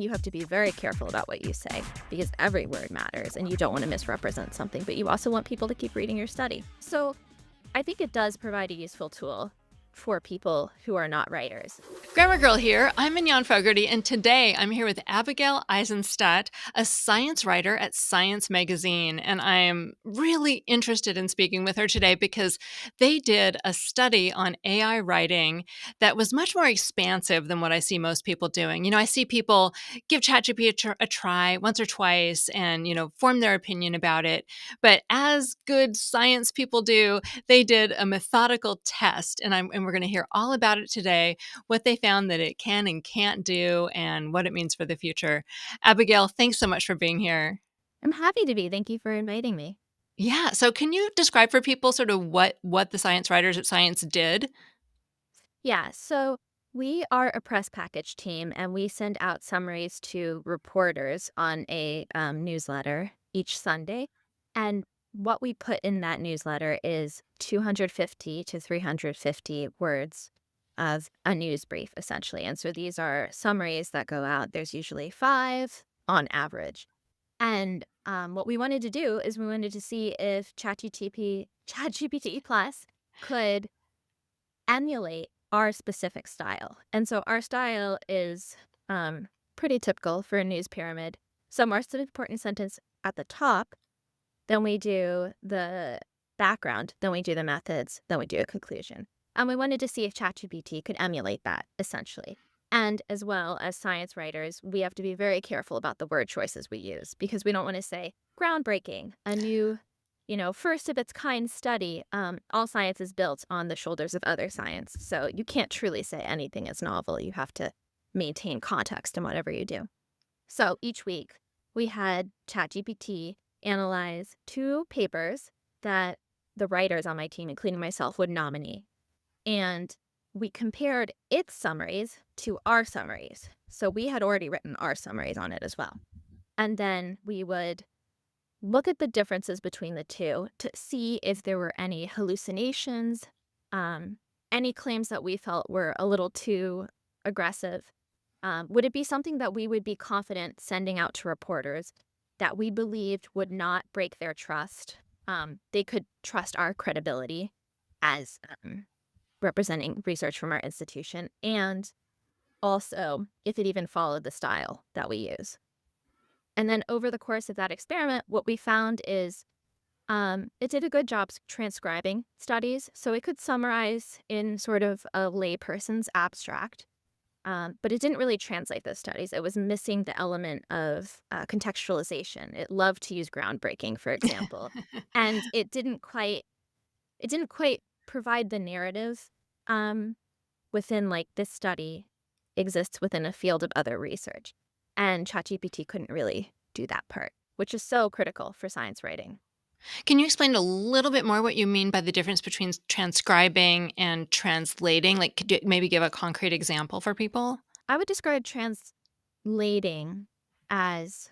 You have to be very careful about what you say because every word matters and you don't want to misrepresent something, but you also want people to keep reading your study. So I think it does provide a useful tool for people who are not writers. Grammar Girl here. I'm Mignon Fogarty, and today I'm here with Abigail Eisenstadt, a science writer at Science Magazine. And I'm really interested in speaking with her today because they did a study on AI writing that was much more expansive than what I see most people doing. I see people give ChatGPT a try once or twice and, form their opinion about it. But as good science people do, they did a methodical test, and we're going to hear all about it today, what they found that it can and can't do, and what it means for the future. Abigail, thanks so much for being here. I'm happy to be. Thank you for inviting me. Yeah, so can you describe for people sort of what the science writers at Science did? Yeah, so we are a press package team and we send out summaries to reporters on a newsletter each Sunday. And what we put in that newsletter is 250 to 350 words of a news brief, essentially. And so these are summaries that go out. There's usually 5 on average. And what we wanted to do is we wanted to see if ChatGPT Plus could emulate our specific style. And so our style is pretty typical for a news pyramid. So most important sentence at the top, then we do the background, then we do the methods, then we do a conclusion. And we wanted to see if ChatGPT could emulate that, essentially. And as well as science writers, we have to be very careful about the word choices we use because we don't want to say groundbreaking, a new, first of its kind study. All science is built on the shoulders of other science. So you can't truly say anything is novel. You have to maintain context in whatever you do. So each week we had ChatGPT analyze 2 papers that the writers on my team, including myself, would nominate. And we compared its summaries to our summaries. So we had already written our summaries on it as well. And then we would look at the differences between the two to see if there were any hallucinations, any claims that we felt were a little too aggressive. Would it be something that we would be confident sending out to reporters that we believed would not break their trust? They could trust our credibility as representing research from our institution, and also if it even followed the style that we use. And then over the course of that experiment, what we found is it did a good job transcribing studies. So it could summarize in sort of a layperson's abstract, but it didn't really translate those studies. It was missing the element of contextualization. It loved to use groundbreaking, for example, and it didn't quite provide the narrative within, like, this study exists within a field of other research. And ChatGPT couldn't really do that part, which is so critical for science writing. Can you explain a little bit more what you mean by the difference between transcribing and translating? Like, could you maybe give a concrete example for people? I would describe translating as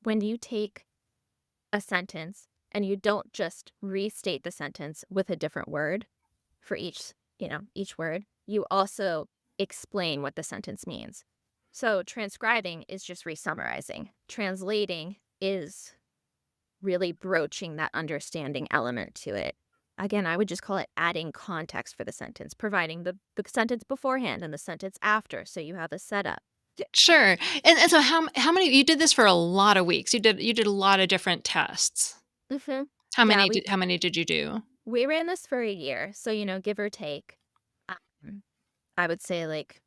when you take a sentence and you don't just restate the sentence with a different word for each word. You also explain what the sentence means. So transcribing is just resummarizing. Translating is really broaching that understanding element to it. Again, I would just call it adding context for the sentence, providing the sentence beforehand and the sentence after, so you have a setup. Sure. And so how many you did this for a lot of weeks. You did a lot of different tests. Mm-hmm. How Yeah, many did you do? we ran this for a year, so give or take. I would say, like,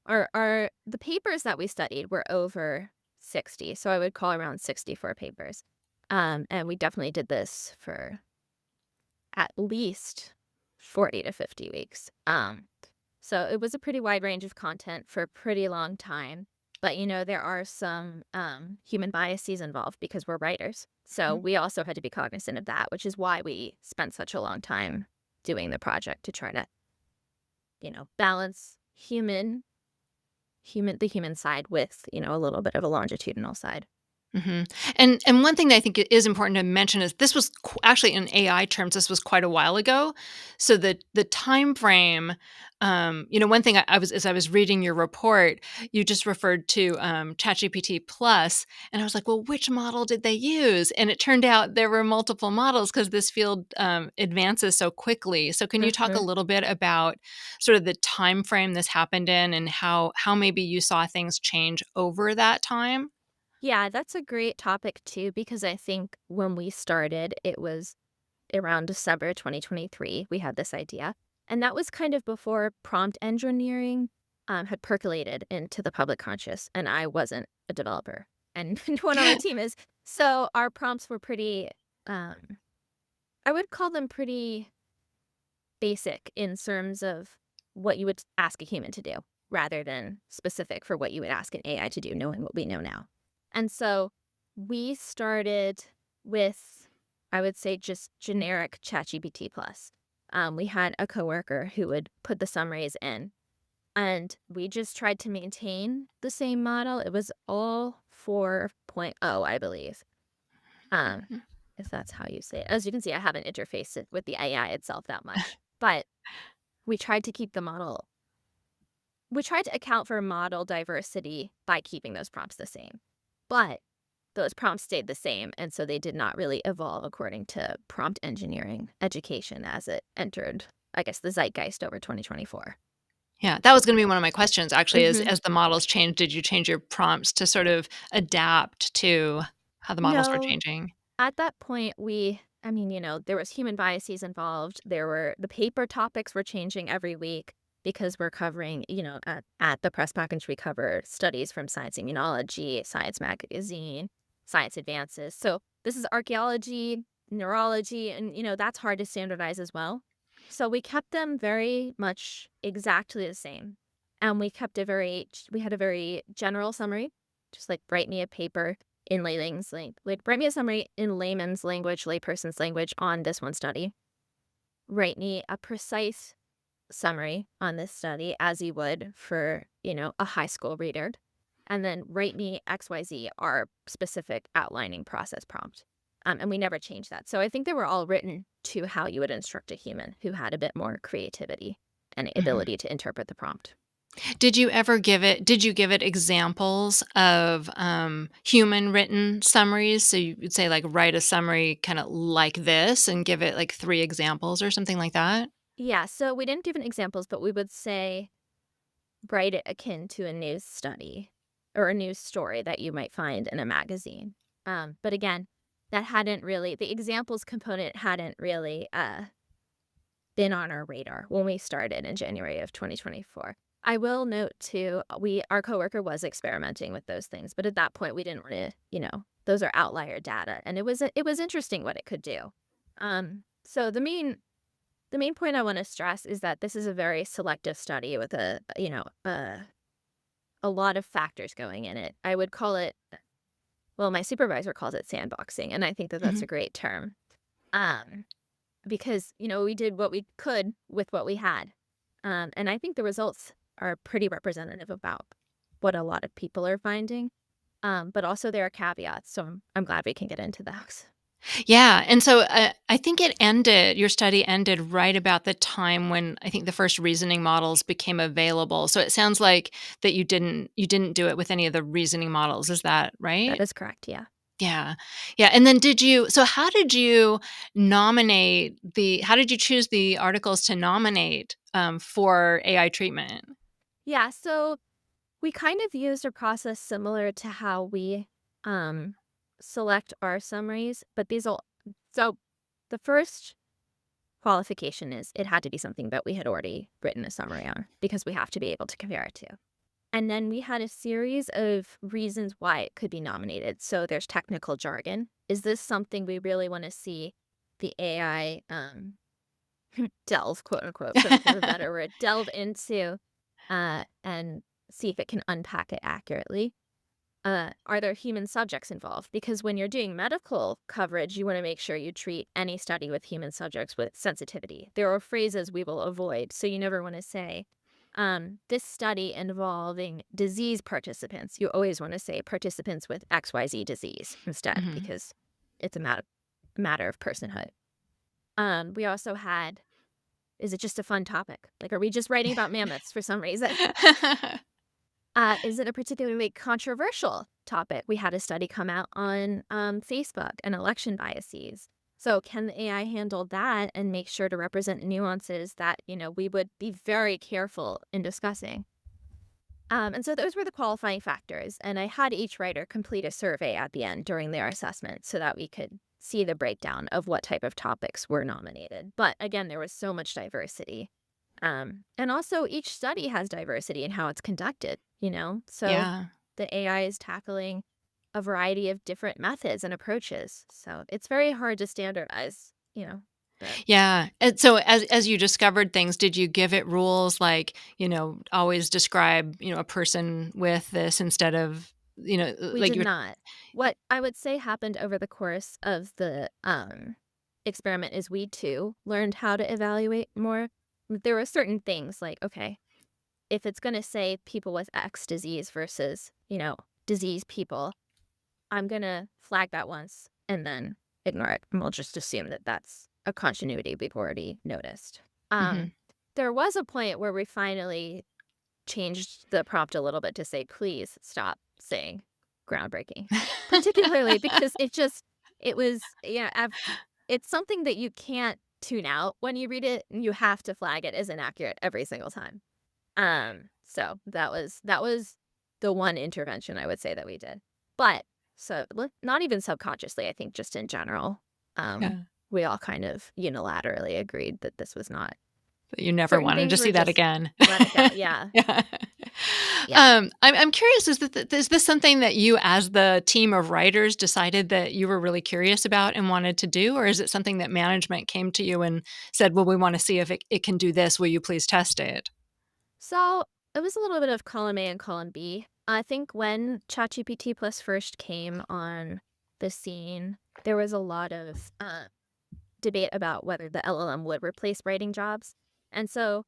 the papers that we studied were over 60, so I would call around 64 papers. And we definitely did this for at least 40 to 50 weeks. So it was a pretty wide range of content for a pretty long time. But, there are some human biases involved because we're writers. So we also had to be cognizant of that, which is why we spent such a long time doing the project to try to, balance the human side with, a little bit of a longitudinal side. Mhm. And one thing that I think is important to mention is this was actually in AI terms, this was quite a while ago. So the time frame, one thing I was as I was reading your report, you just referred to ChatGPT Plus, and I was like, well, which model did they use? And it turned out there were multiple models because this field advances so quickly. So can you talk a Mhm. little bit about sort of the time frame this happened in, and how maybe you saw things change over that time? Yeah, that's a great topic too, because I think when we started, it was around December 2023, we had this idea. And that was kind of before prompt engineering had percolated into the public conscious, and I wasn't a developer. And no one on my team is. So our prompts were pretty, um, I would call them pretty basic in terms of what you would ask a human to do, rather than specific for what you would ask an AI to do, knowing what we know now. And so we started with, I would say, just generic ChatGPT plus. We had a coworker who would put the summaries in, and we just tried to maintain the same model. It was all 4.0, I believe. Um, if that's how you say it. As you can see, I haven't interfaced it with the AI itself that much, but we tried to keep the model we tried to account for model diversity by keeping those prompts the same. But those prompts stayed the same, and so they did not really evolve according to prompt engineering education as it entered, I guess, the zeitgeist over 2024. Yeah, that was gonna be one of my questions actually, Mhm. as the models changed, did you change your prompts to sort of adapt to how the models were No, changing? at that point, I mean, there was human biases involved. The paper topics were changing every week because we're covering, at the press package, we cover studies from Science Immunology, Science Magazine, Science Advances. So this is archaeology, neurology, and, that's hard to standardize as well. So we kept them very much exactly the same. And we had a very general summary, just like write me a paper in write me a summary in layman's language, layperson's language on this one study. Write me a precise summary on this study as you would for, a high school reader. And then write me XYZ, our specific outlining process prompt. And we never changed that. So I think they were all written to how you would instruct a human who had a bit more creativity and Mhm. ability to interpret the prompt. Did you give it examples of, human written summaries? So you would say, like, write a summary kinda like this and give it, like, 3 examples or something like that? Yeah, so we didn't give an examples, but we would say write it akin to a news study or a news story that you might find in a magazine. But again, the examples component hadn't really been on our radar when we started in January of 2024. I will note too, our coworker was experimenting with those things, but at that point we didn't want to, those are outlier data, and it was interesting what it could do. So the main point I want to stress is that this is a very selective study with a lot of factors going in it. I would call it, well, my supervisor calls it sandboxing, and I think that that's Mhm. a great term. Um, because, we did what we could with what we had. And I think the results are pretty representative about what a lot of people are finding. But also there are caveats, so I'm glad we can get into those. Yeah, and so, I think your study ended right about the time when I think the first reasoning models became available, so it sounds like that you didn't do it with any of the reasoning models, is that That right? is correct, yeah. Yeah. Yeah, and then how did you how did you choose the articles to nominate, for AI treatment? Yeah, so we kind of used a process similar to how we um, select our summaries, but so the first qualification is it had to be something that we had already written a summary on because we have to be able to compare it to. And then we had a series of reasons why it could be nominated. So there's technical jargon. Is this something we really want to see the AI delve, quote unquote, for lack of a better word, delve into and see if it can unpack it accurately? Are there human subjects involved? Because when you're doing medical coverage, you want to make sure you treat any study with human subjects with sensitivity. There are phrases we will avoid, so you never want to say, This study involving disease participants. You always want to say participants with XYZ disease instead Mhm. because it's a matter of personhood. We also had, is it just a fun topic? Like, are we just writing about mammoths for some reason? Is it a particularly controversial topic? We had a study come out on Facebook and election biases. So can the AI handle that and make sure to represent nuances that, we would be very careful in discussing? And so those were the qualifying factors. And I had each writer complete a survey at the end during their assessment so that we could see the breakdown of what type of topics were nominated. But again, there was so much diversity. And also, each study has diversity in how it's conducted, So Yeah. the AI is tackling a variety of different methods and approaches. So it's very hard to standardize, but Yeah, and so as you discovered things, did you give it rules like, always describe, a person with this instead of, we like did you not. What I would say happened over the course of the experiment is we too learned how to evaluate more. There were certain things like, okay, if it's going to say people with X disease versus, disease people, I'm going to flag that once and then ignore it. And we'll just assume that that's a continuity we've already noticed. Um, Mhm. there was a point where we finally changed the prompt a little bit to say, please stop saying groundbreaking, particularly because it was, it's something that you can't tune out when you read it. And you have to flag it as inaccurate every single time. So that was the one intervention I would say that we did. But so not even subconsciously, I think just in general, um, Yeah, we all kind of unilaterally agreed that this was not. but you never Certain wanted to things see were that just again. let it go. Yeah. Yeah. Yeah. I'm curious, is this something that you as the team of writers decided that you were really curious about and wanted to do, or is it something that management came to you and said, "Well, we wanna see if it can do this, will you please test it?" So it was a little bit of column A and column B. I think when ChatGPT Plus first came on the scene, there was a lot of debate about whether the LLM would replace writing jobs. And so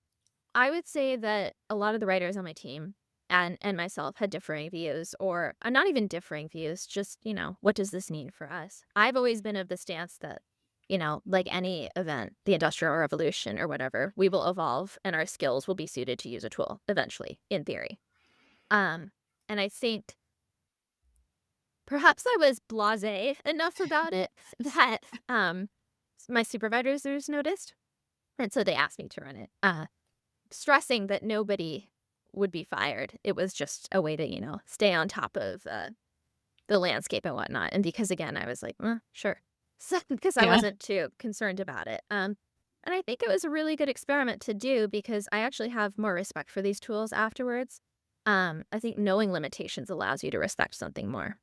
I would say that a lot of the writers on my team and myself had differing views, or not even differing views, just, what does this mean for us? I've always been of the stance that, like any event, the Industrial Revolution or whatever, we will evolve and our skills will be suited to use a tool eventually, in theory. Um, and I think perhaps I was blasé enough about it that my supervisors noticed. And so they asked me to run it. Stressing that nobody would be fired. It was just a way to, stay on top of the landscape and whatnot. And because again, I was like, sure. So, because I Yeah. wasn't too concerned about it. And I think it was a really good experiment to do because I actually have more respect for these tools afterwards. I think knowing limitations allows you to respect something more.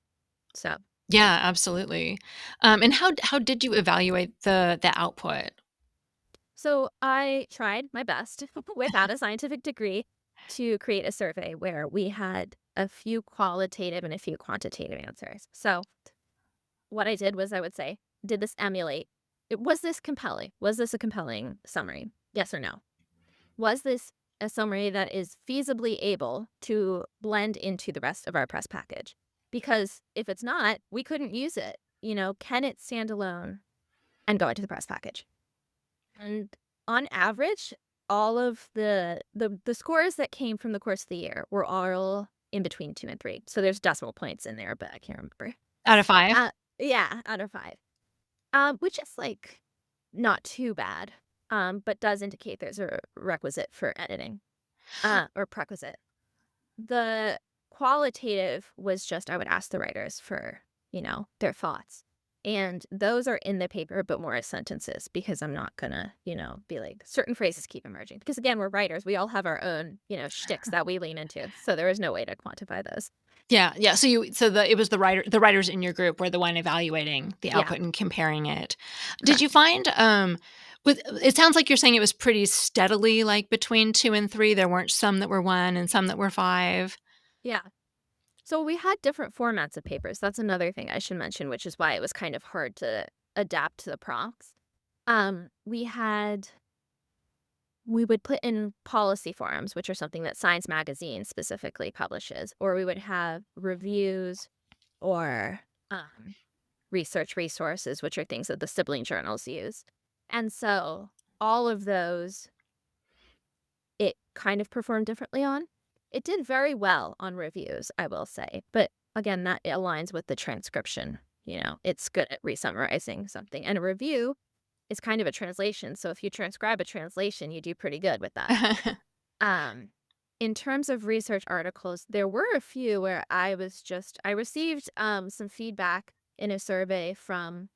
So, Yeah, absolutely. And how did you evaluate the output? so I tried my best without a scientific degree to create a survey where we had a few qualitative and a few quantitative answers. So what I did was I would say, did this emulate? Was this compelling? Was this a compelling summary? Yes or no? Was this a summary that is feasibly able to blend into the rest of our press package? Because if it's not, we couldn't use it. Can it stand alone and go into the press package? And on average, all of the scores that came from the course of the year were all in between 2 and 3. So there's decimal points in there, but I can't remember. Out of 5? Uh, yeah, out of 5. Which is, like, not too bad, but does indicate there's a requisite for editing, or prerequisite. The qualitative was just I would ask the writers for, their thoughts. And those are in the paper, but more as sentences because I'm not gonna, be like certain phrases keep emerging. Because again, we're writers. We all have our own, shticks that we lean into. So there is no way to quantify those. Yeah, yeah, it was the writers in your group were the one evaluating the Yeah, output and comparing it. Did you correct. find, with it sounds like you're saying it was pretty steadily, like, between 2 and 3, there weren't some that were 1 and some that were 5? Yeah. So we had different formats of papers. That's another thing I should mention, which is why it was kind of hard to adapt to the prompts. We had we would put in policy forums, which are something that Science Magazine specifically publishes, or we would have reviews or um, research resources, which are things that the sibling journals use. And so all of those, it kind of performed differently on. It did very well on reviews, I will say. But again, that aligns with the transcription. It's good at resummarizing something. And a review is kind of a translation. So if you transcribe a translation, you do pretty good with that. Um, in terms of research articles, there were a few where I received some feedback in a survey from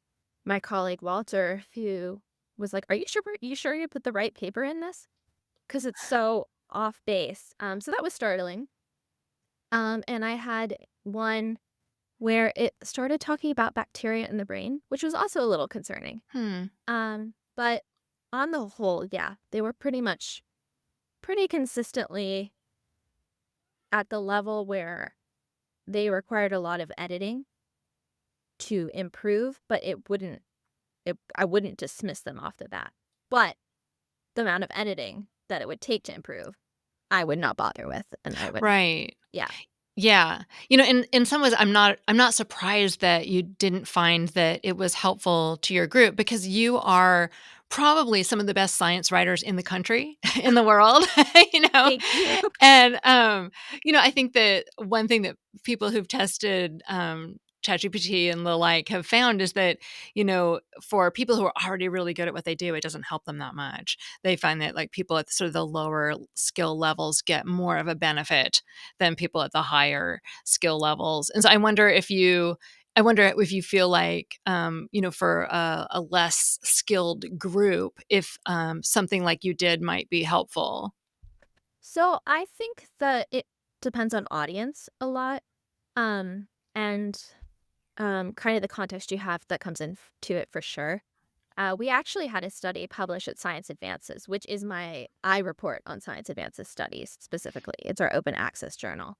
my colleague Walter, who was like, "Are you sure you put the right paper in this? Because it's so off base." So that was startling. And I had one where it started talking about bacteria in the brain, which was also a little concerning. Hmm. But on the whole, yeah, they were pretty consistently at the level where they required a lot of editing to improve, but I wouldn't dismiss them off the bat. But the amount of editing that it would take to improve, I would not bother with, and I would Right. yeah. Yeah. In some ways I'm not surprised that you didn't find that it was helpful to your group because you are probably some of the best science writers in the country, in the world, you know? Thank you. And, I think that one thing that people who've tested, ChatGPT and the like have found is that, for people who are already really good at what they do, it doesn't help them that much. They find that, like, people at sort of the lower skill levels get more of a benefit than people at the higher skill levels. And so I wonder if you feel like, for a less skilled group, if something like you did might be helpful. So, I think that it depends on audience a lot, um, and, kind of the context you have that comes to it for sure. We actually had a study published at Science Advances, which is I report on Science Advances studies specifically. It's our open access journal.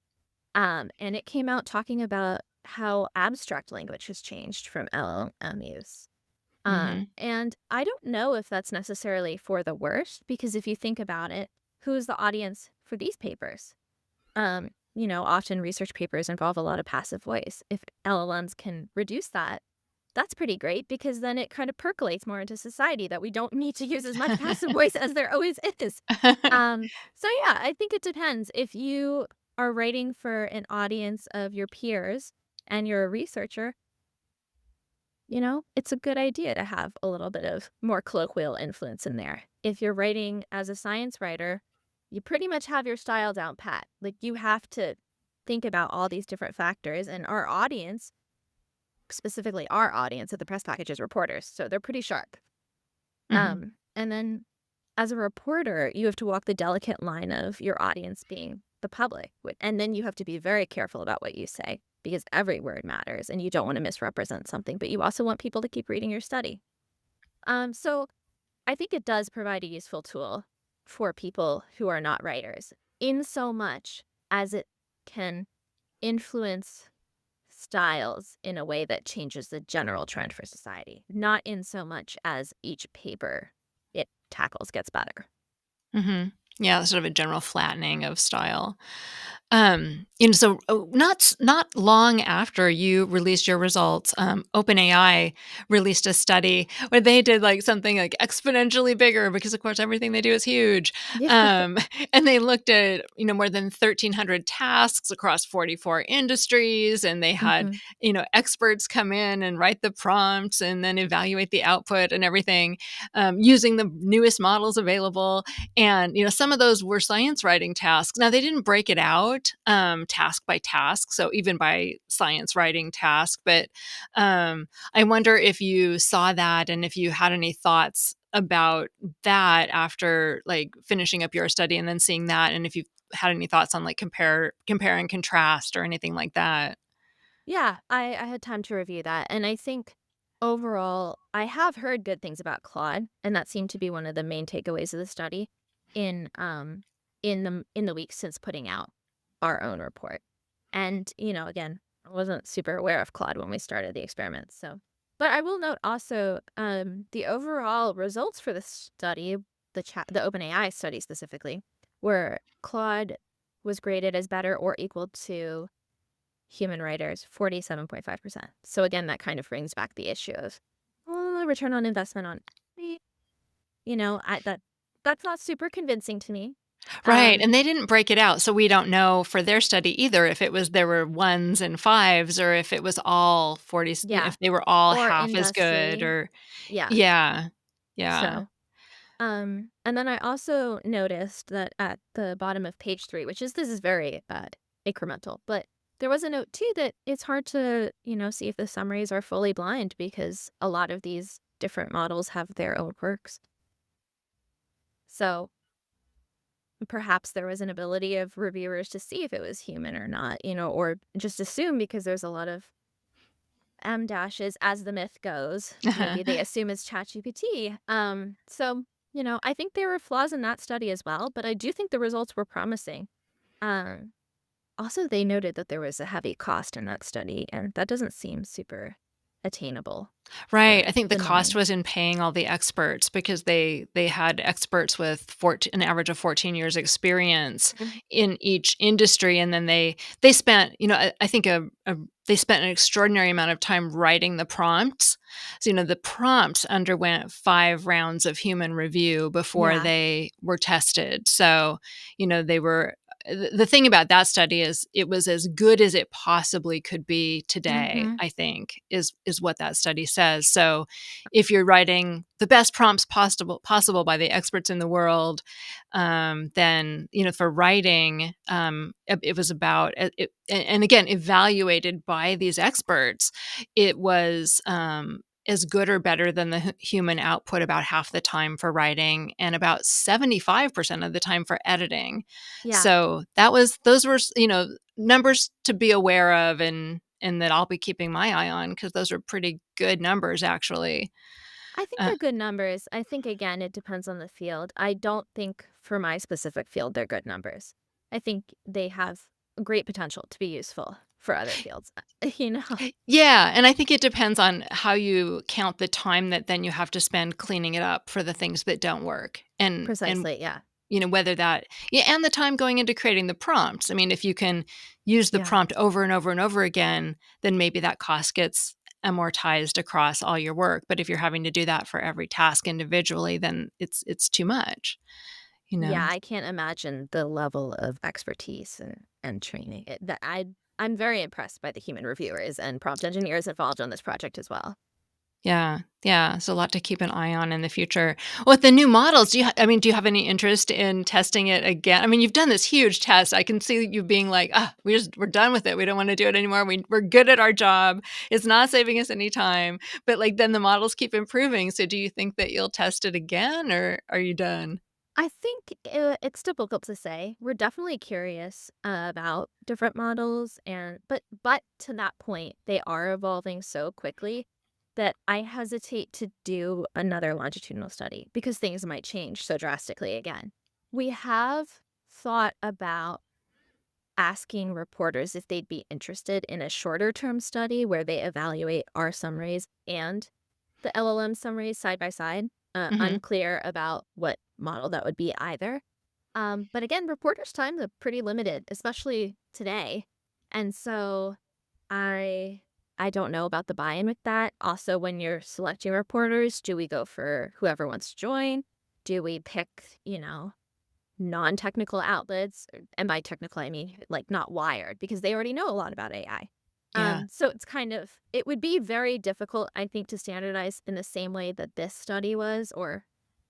And it came out talking about how abstract language has changed from LLM use. Mhm. And I don't know if that's necessarily for the worst, because if you think about it, who's the audience for these papers? Often research papers involve a lot of passive voice. If LLMs can reduce that, that's pretty great because then it kind of percolates more into society that we don't need to use as much passive voice as there always is. So yeah, I think it depends. If you are writing for an audience of your peers and you're a researcher, it's a good idea to have a little bit of more colloquial influence in there. If you're writing as a science writer, you pretty much have your style down pat. Like you have to think about all these different factors, and our audience, specifically our audience at the press package, is reporters, so they're pretty sharp. Mhm. And then as a reporter, you have to walk the delicate line of your audience being the public, and then you have to be very careful about what you say because every word matters, and you don't want to misrepresent something, but you also want people to keep reading your study. So I think it does provide a useful tool for people who are not writers, in so much as it can influence styles in a way that changes the general trend for society, not in so much as each paper it tackles gets better. Mhm. Yeah, sort of a general flattening of style. So not long after you released your results, OpenAI released a study where they did like something like exponentially bigger because of course everything they do is huge. Yeah. Um, and they looked at more than 1,300 tasks across 44 industries, and they had Mhm. experts come in and write the prompts and then evaluate the output and everything using the newest models available. And some of those were science writing tasks. Now they didn't break it out task by task, so even by science writing task. But I wonder if you saw that and if you had any thoughts about that after like finishing up your study and then seeing that, and if you had any thoughts on like compare and contrast or anything like that. Yeah, I had time to review that, and I think overall, I have heard good things about Claude, and that seemed to be one of the main takeaways of the study in, in the weeks since putting out our own report. And, again, I wasn't super aware of Claude when we started the experiment, so but I will note also, the overall results for the study, the OpenAI study specifically, where Claude was graded as better or equal to human writers, 47.5%. So again, that kind of brings back the issue of, return on investment on me. That's not super convincing to me. Right, and Um, they didn't break it out, so we don't know for their study either if it was there were 1s and 5s or if it was all 40 yeah, if they were all or half as good industry. or Yeah. yeah. Yeah. So, and then I also noticed that at the bottom of page 3, this is very incremental, but there was a note too that it's hard to, see if the summaries are fully blind because a lot of these different models have their own quirks. So perhaps there was an ability of reviewers to see if it was human or not, or just assume because there's a lot of M dashes as the myth goes. Maybe they assume it's ChatGPT. So, I think there were flaws in that study as well, but I do think the results were promising. Um, Also, they noted that there was a heavy cost in that study, and that doesn't seem super attainable Right, for I think the the cost millions. was in paying all the experts because they had experts with an average of 14 years experience Mhm. in each industry, and then they spent, I think they spent an extraordinary amount of time writing the prompts. So, the prompts underwent 5 rounds of human review before Yeah. they were tested. So, they were the thing about that study is it was as good as it possibly could be today, Hmm. I think, is what that study says. So if you're writing the best prompts possible by the experts in the world, then for writing, it was about it, and again evaluated by these experts, it was as good or better than the human output about half the time for writing and about 75% of the time for editing. Yeah. So those were, numbers to be aware of and that I'll be keeping my eye on because those are pretty good numbers actually. I think Uh, they're good numbers. I think, again, it depends on the field. I don't think for my specific field they're good numbers. I think they have great potential to be useful for other fields, you know? yeah, and I think it depends on how you count the time that then you have to spend cleaning it up for the things that don't work. And Precisely, yeah. whether that yeah, and the time going into creating the prompts. I mean, if you can use the Yeah. prompt over and over and over again, then maybe that cost gets amortized across all your work. But if you're having to do that for every task individually, then it's too much, you Yeah, know? I can't imagine the level of expertise and training. I'm very impressed by the human reviewers and prompt engineers involved on this project as well. Yeah, yeah, it's a lot to keep an eye on in the future. With the new models, do you have any interest in testing it again? I mean, you've done this huge test. I can see you being like, "Ah, we're done with it. We don't wanna do it anymore. We're good at our job. It's not saving us any time." But, like, then the models keep improving, so do you think that you'll test it again, or are you done? I think it's difficult to say. We're definitely curious about different models, and but to that point, they are evolving so quickly that I hesitate to do another longitudinal study because things might change so drastically again. We have thought about asking reporters if they'd be interested in a shorter term study where they evaluate our summaries and the LLM summaries side by side. Mhm. Unclear about what model that would be either. But again, reporters' time is pretty limited, especially today. And so I I don't know about the buy-in with that. Also, when you're selecting reporters, do we go for whoever wants to join? Do we pick, non-technical outlets? And by technical, I mean like not wired, because they already know a lot about AI. Yeah. So it would be very difficult, I think, to standardize in the same way that this study was, or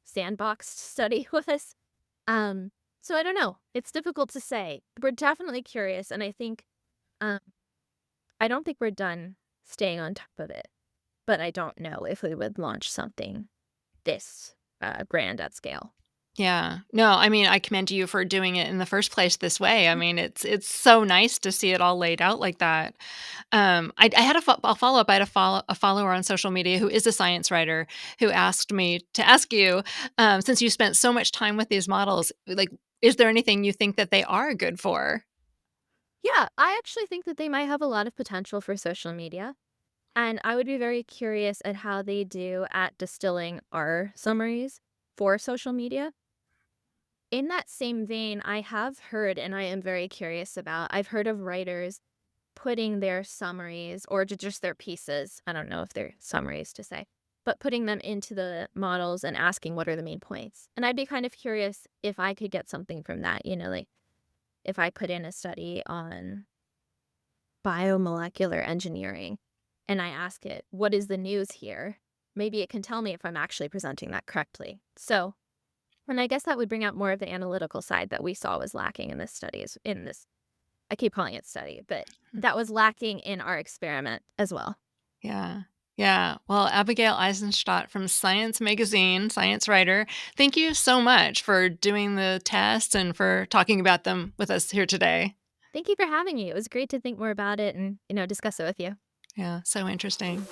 sandboxed study was. Um, so I don't know. It's difficult to say. We're definitely curious, and um, I don't think we're done staying on top of it. But I don't know if we would launch something this grand at scale. Yeah. No, I mean, I commend you for doing it in the first place this way. I mean, it's so nice to see it all laid out like that. I had a follow-up. I had a follower on social media who is a science writer who asked me to ask you, since you spent so much time with these models, like, is there anything you think that they are good for? Yeah, I actually think that they might have a lot of potential for social media. And I would be very curious at how they do at distilling our summaries for social media. In that same vein, I have heard, and I am very curious about, I've heard of writers putting their summaries or just their pieces, I don't know if they're summaries to say, but putting them into the models and asking what are the main points. And I'd be kind of curious if I could get something from that, like if I put in a study on biomolecular engineering and I ask it, what is the news here? Maybe it can tell me if I'm actually presenting that correctly. So, and I guess that would bring out more of the analytical side that we saw was lacking in this study, in this, I keep calling it study, but that was lacking in our experiment as well. Yeah. Yeah. Well, Abigail Eisenstadt from Science Magazine, science writer, thank you so much for doing the tests and for talking about them with us here today. Thank you for having me. It was great to think more about it and, discuss it with you. Yeah, so interesting.